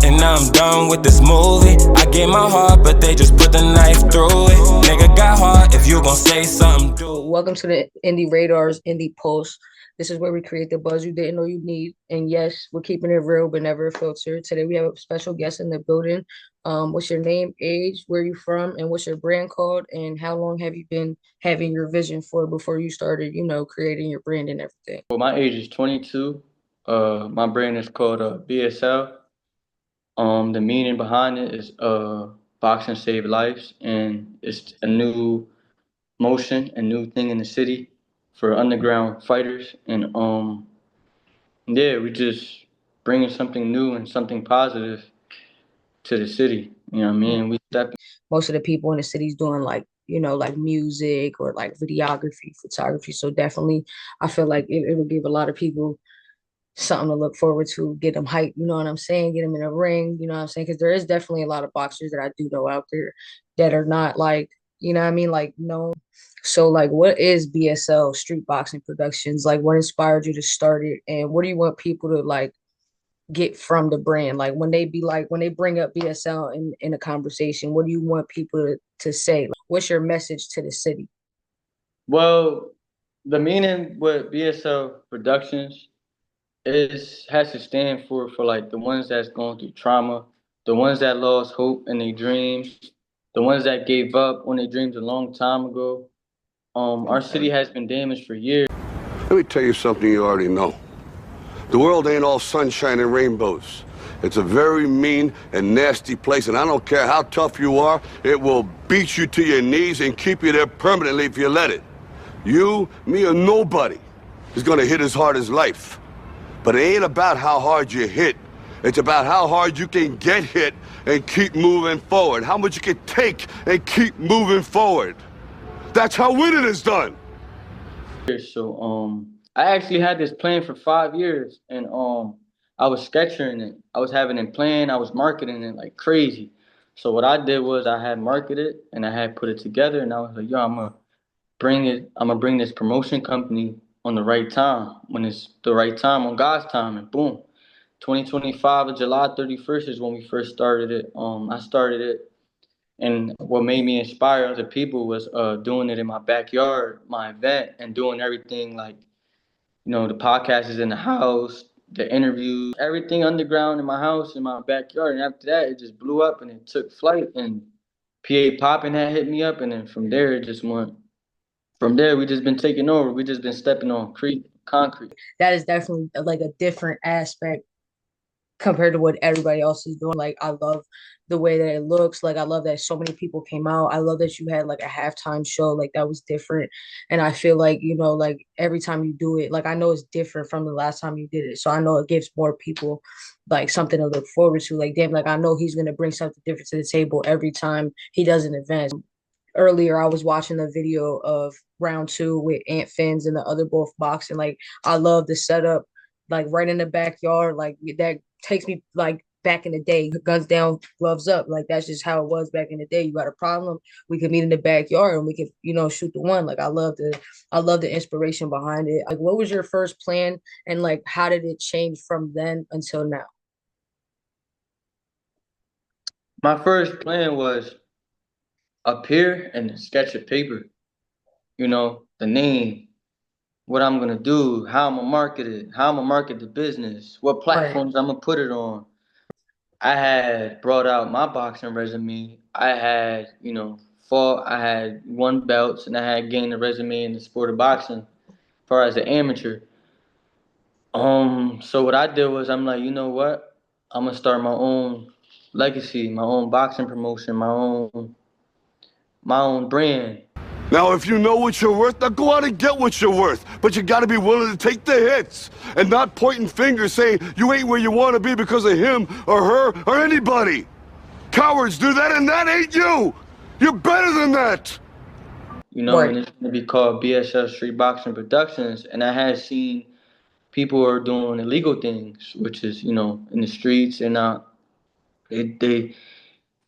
say now I'm done with this movie. I gave my heart, but they just put the knife through it. Nigga got heart, if you gon' say something, do. Welcome to the Indie Radar's Indie Pulse. This is where we create the buzz you didn't know you need. And yes, we're keeping it real, but never filtered. Today we have a special guest in the building. What's your name, age, where you from, and what's your brand called? And how long have you been having your vision for before you started, creating your brand and everything? Well, my age is 22. My brand is called BSL. The meaning behind it is boxing save lives, and it's a new motion, a new thing in the city for underground fighters. And yeah, we just bringing something new and something positive to the city. You know what I mean? We step. Most of the people in the city's doing like music or like videography, photography. So definitely, I feel like it will give a lot of people something to look forward to, get them hyped, you know what I'm saying? Get them in a ring, you know what I'm saying? Because there is definitely a lot of boxers that I do know out there that are not like, you know what I mean? Like, no. So, like, what is BSL Street Boxing Productions? Like, what inspired you to start it? And what do you want people to like get from the brand? Like, when they be like, when they bring up BSL in a conversation, what do you want people to say? Like, what's your message to the city? Well, the meaning with BSL Productions has to stand for like the ones that's going through trauma, the ones that lost hope in their dreams, the ones that gave up on their dreams a long time ago. Our city has been damaged for years. Let me tell you something you already know. The world ain't all sunshine and rainbows. It's a very mean and nasty place, and I don't care how tough you are, it will beat you to your knees and keep you there permanently if you let it. You, me, or nobody is gonna hit as hard as life. But it ain't about how hard you hit. It's about how hard you can get hit and keep moving forward. How much you can take and keep moving forward. That's how winning is done. So I actually had this plan for 5 years, and I was sketching it. I was having it planned. I was marketing it like crazy. So what I did was I had marketed and I had put it together, and I was like, yo, I'm gonna bring it. I'm gonna bring this promotion company on the right time, when it's the right time, on God's time, and boom, 2025 July 31st is when we first started it. I started it, and what made me inspire other people was doing it in my backyard, my event, and doing everything like, the podcast is in the house, the interviews, everything underground in my house, in my backyard. And after that, it just blew up and it took flight. And PA Poppin' had hit me up, and then from there it just went. From there, we just been taking over. We just been stepping on concrete. That is definitely like a different aspect compared to what everybody else is doing. Like, I love the way that it looks. Like, I love that so many people came out. I love that you had like a halftime show. Like, that was different. And I feel like, like every time you do it, like, I know it's different from the last time you did it. So I know it gives more people like something to look forward to. Like, damn, like, I know he's going to bring something different to the table every time he does an event. Earlier, I was watching the video of round two with Ant Fins and the other both boxing. Like, I love the setup, like right in the backyard. Like, that takes me like back in the day, guns down, gloves up. Like, that's just how it was back in the day. You got a problem, we could meet in the backyard and we could, shoot the one. Like, I love the inspiration behind it. Like, what was your first plan, and like how did it change from then until now? My first plan was up here and a sketch of paper. The name, what I'm gonna do, how I'm gonna market it, how I'm gonna market the business, what platforms I'm gonna put it on. I had brought out my boxing resume. I had, fought. I had won belts, and I had gained a resume in the sport of boxing, as far as an amateur. So what I did was I'm like, you know what? I'm gonna start my own legacy, my own boxing promotion, my own brand. Now, if you know what you're worth, now go out and get what you're worth. But you gotta be willing to take the hits and not pointing fingers saying you ain't where you wanna be because of him or her or anybody. Cowards do that, and that ain't you. You're better than that. And it's gonna be called BSL Street Boxing Productions. And I had seen people are doing illegal things, which is, in the streets, and they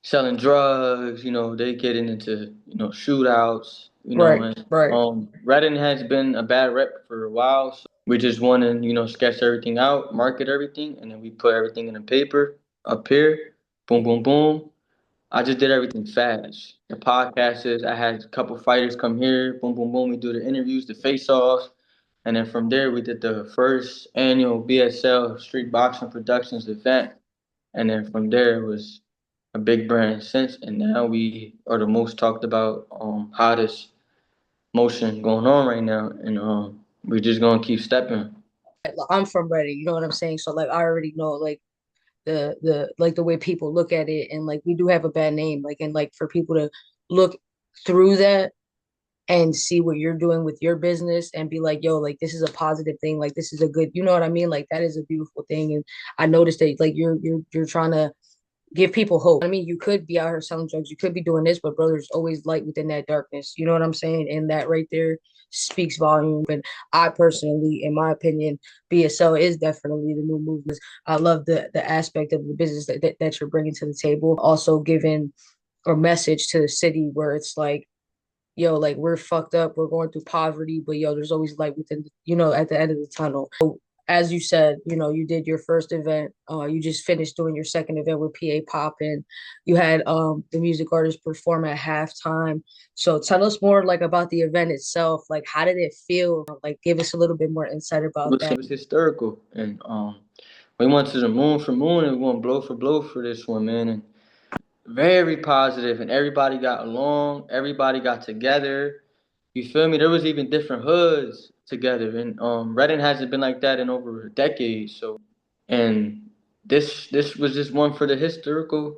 selling drugs, they getting into, shootouts, and Redding has been a bad rep for a while. So we just want to, sketch everything out, market everything, and then we put everything in a paper. up here, boom, boom, boom. I just did everything fast. The podcast is I had a couple fighters come here, boom, boom, boom. We do the interviews, the face-offs, and then from there we did the first annual BSL Street Boxing Productions event, and then from there it was a big brand since, and now we are the most talked about, hottest motion going on right now, and we're just gonna keep stepping. I'm from Reddit, you know what I'm saying? So like I already know like the like the way people look at it, and like we do have a bad name, like, and like for people to look through that and see what you're doing with your business and be like, yo, like this is a positive thing, like this is a good, you know what I mean? Like that is a beautiful thing. And I noticed that like you're trying to give people hope. I mean, you could be out here selling drugs, you could be doing this, but bro, there's always light within that darkness. You know what I'm saying? And that right there speaks volume. And I personally, in my opinion, BSL is definitely the new movement. I love the aspect of the business that you're bringing to the table. Also giving a message to the city where it's like, yo, like we're fucked up, we're going through poverty, but yo, there's always light within, you know, at the end of the tunnel. So, as you said, you know, you did your first event. You just finished doing your second event with PA Poppin'. You had the music artist perform at halftime. So tell us more like about the event itself. Like, how did it feel? Like, give us a little bit more insight about It that. was hysterical, and we went to the moon for moon, and we went blow for this one, man, and very positive, and everybody got along, everybody got together. You feel me? There was even different hoods together, and Reading hasn't been like that in over a decade. So, and this was just one for the historical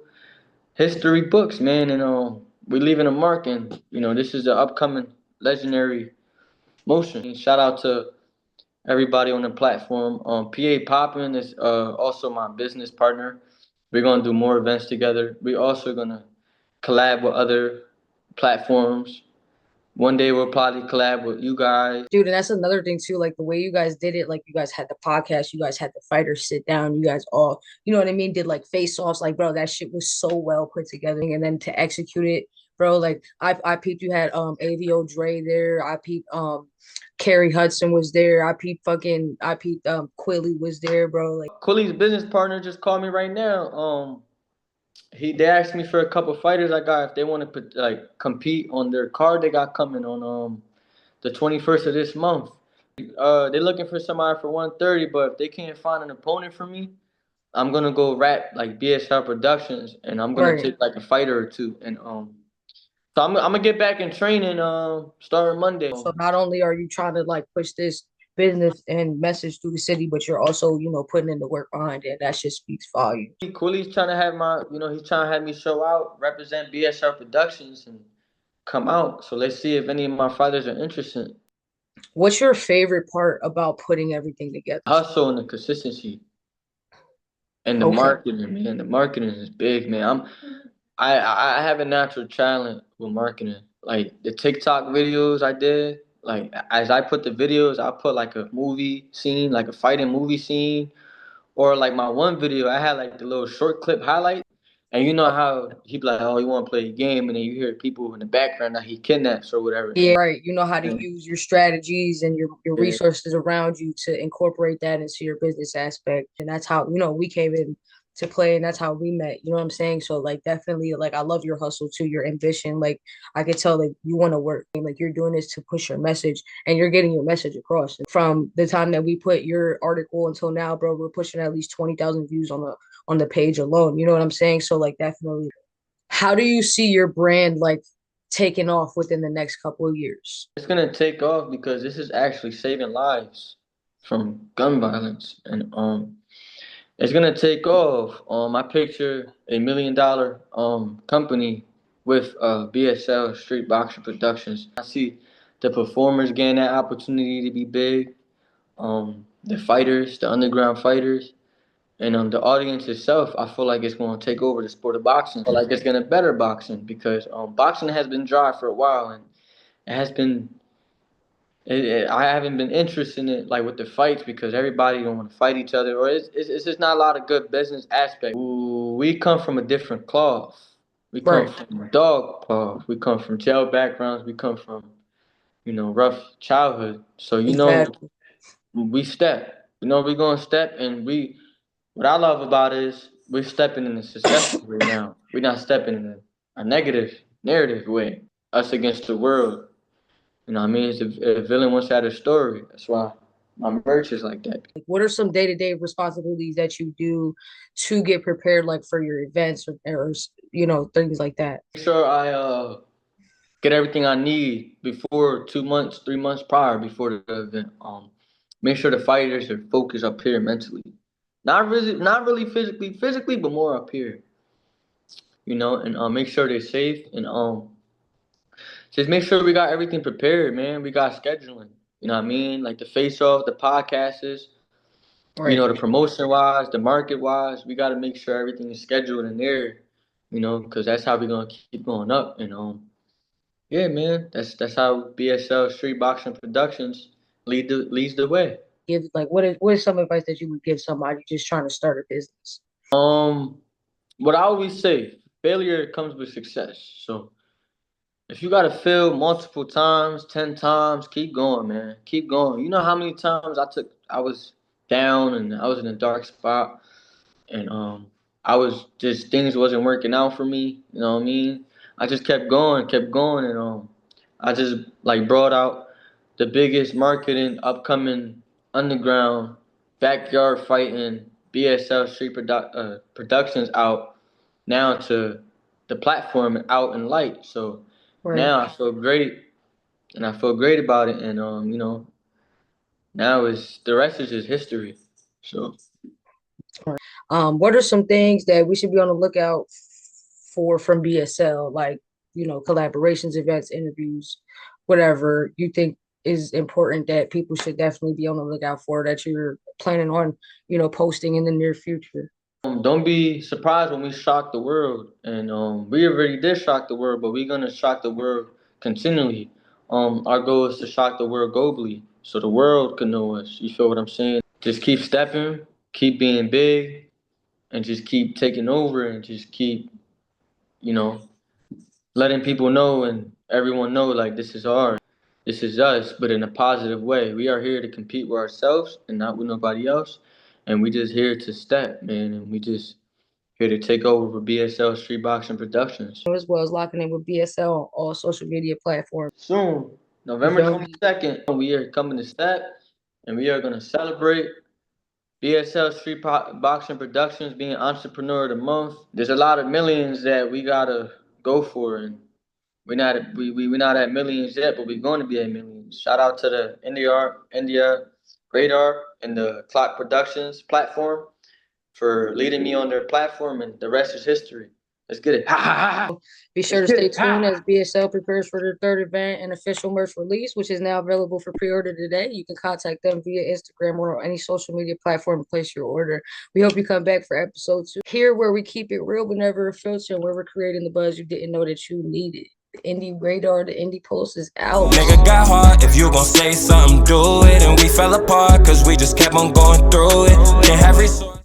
history books, man, and we leaving a mark, and this is the upcoming legendary motion. Shout out to everybody on the platform. PA Poppin is also my business partner. We're gonna do more events together. We're also gonna collab with other platforms. One day we'll probably collab with you guys. Dude, and that's another thing too, like the way you guys did it, like you guys had the podcast, you guys had the fighters sit down, you guys all, you know what I mean, did like face-offs, like bro, that shit was so well put together. And then to execute it, bro, like I peeped you had AVO Dre there, I peeped Carrie Hudson was there, I peeped Quilly was there, bro. Like Quilly's business partner just called me right now. They asked me for a couple fighters I got if they want to put like compete on their card they got coming on the 21st of this month. They're looking for somebody for 130, but if they can't find an opponent for me, I'm gonna go rap like BSL Productions, and I'm gonna right. take like a fighter or two, and so I'm gonna get back in training starting Monday. So not only are you trying to like push this business and message through the city, but you're also, you know, putting in the work behind it. That just speaks volumes. Cooley's trying to have he's trying to have me show out, represent BSL Productions, and come out. So let's see if any of my fighters are interested. What's your favorite part about putting everything together? Hustle and the consistency and the Okay. marketing, man. The marketing is big, man. I have a natural talent with marketing. Like the TikTok videos I did, like as I put the videos, I put like a movie scene, like a fighting movie scene, or like my one video, I had like the little short clip highlight. And you know how he be like, oh, you want to play a game, and then you hear people in the background that he kidnaps or whatever. Yeah, right. You know how to And, use your strategies and your yeah, resources around you to incorporate that into your business aspect. And that's how, you know, we came in to play and that's how we met. You know what I'm saying? So like definitely like I love your hustle too, your ambition. Like I could tell like you want to work. Like you're doing this to push your message and you're getting your message across. From the time that we put your article until now, bro, we're pushing at least 20,000 views on the page alone. You know what I'm saying? So like definitely how do you see your brand like taking off within the next couple of years? it's gonna take off because this is actually saving lives from gun violence, and it's gonna take off. I picture $1 million company with BSL Street Boxing Productions. I see the performers getting that opportunity to be big. The fighters, the underground fighters, and the audience itself. I feel like it's gonna take over the sport of boxing. I feel like it's gonna better boxing because boxing has been dry for a while, and it has been I haven't been interested in it like with the fights because everybody don't want to fight each other, or it's just not a lot of good business aspect. Ooh, we come from a different cloth. We come Right. from dog cloth. We come from jail backgrounds. We come from rough childhood. So Exactly. we step. We're gonna step, and what I love about it is we're stepping in a successful way now. We're not stepping in a negative narrative way. Us against the world. You know what I mean? It's a villain once had a story. That's why my merch is like that. Like, what are some day-to-day responsibilities that you do to get prepared, like for your events or you know, things like that? Make sure I get everything I need before 2 months, 3 months prior before the event. Make sure the fighters are focused up here mentally. Not really physically, but more up here. You know, and make sure they're safe and just make sure we got everything prepared, man. We got scheduling. You know what I mean? Like the face off, the podcasts, you Right. know, the promotion wise, the market wise. We got to make sure everything is scheduled in there. You know, because that's how we're gonna keep going up. And yeah, man, that's how BSL Street Boxing Productions leads the way. Give like what is some advice that you would give somebody just trying to start a business? What I always say, failure comes with success. So if you gotta fail multiple times, 10 times, keep going, man. Keep going. You know how many times I was down and I was in a dark spot and I was just things wasn't working out for me, you know what I mean? I just kept going and I just like brought out the biggest marketing upcoming underground backyard fighting BSL Productions out now to the platform out in light. So Right. now I feel great, and I feel great about it. And now is the rest is just history. So What are some things that we should be on the lookout for from BSL, like, you know, collaborations, events, interviews, whatever you think is important that people should definitely be on the lookout for that you're planning on, you know, posting in the near future? don't be surprised when we shock the world, and we already did shock the world, but we're gonna shock the world continually. Our goal is to shock the world globally, so the world can know us. You feel what I'm saying? Just keep stepping, keep being big, and just keep taking over, and just keep, you know, letting people know and everyone know like this is ours, this is us, but in a positive way. We are here to compete with ourselves and not with nobody else, and we just here to step, man, and we just here to take over for BSL Street Boxing Productions. As well as locking in with BSL on all social media platforms. Soon, You November feel me? 22nd, we are coming to step, and we are gonna celebrate BSL Street Boxing Productions being Entrepreneur of the Month. There's a lot of millions that we gotta go for, and we're not at millions yet, but we're going to be at millions. Shout out to the India Radar and the Clock Productions platform for leading me on their platform, and the rest is history. Let's get it. Ha ha ha ha. Be sure to stay tuned as BSL prepares for their third event and official merch release, which is now available for pre-order today. You can contact them via Instagram or on any social media platform to place your order. We hope you come back for episode 2. Here, where we keep it real but never a filter, and where we're creating the buzz you didn't know that you needed. The Indie Radar, the Indie Pulse is out. Nigga got hard, if you gon' say something, do it. And we fell apart, cause we just kept on going through it. Can't have resources.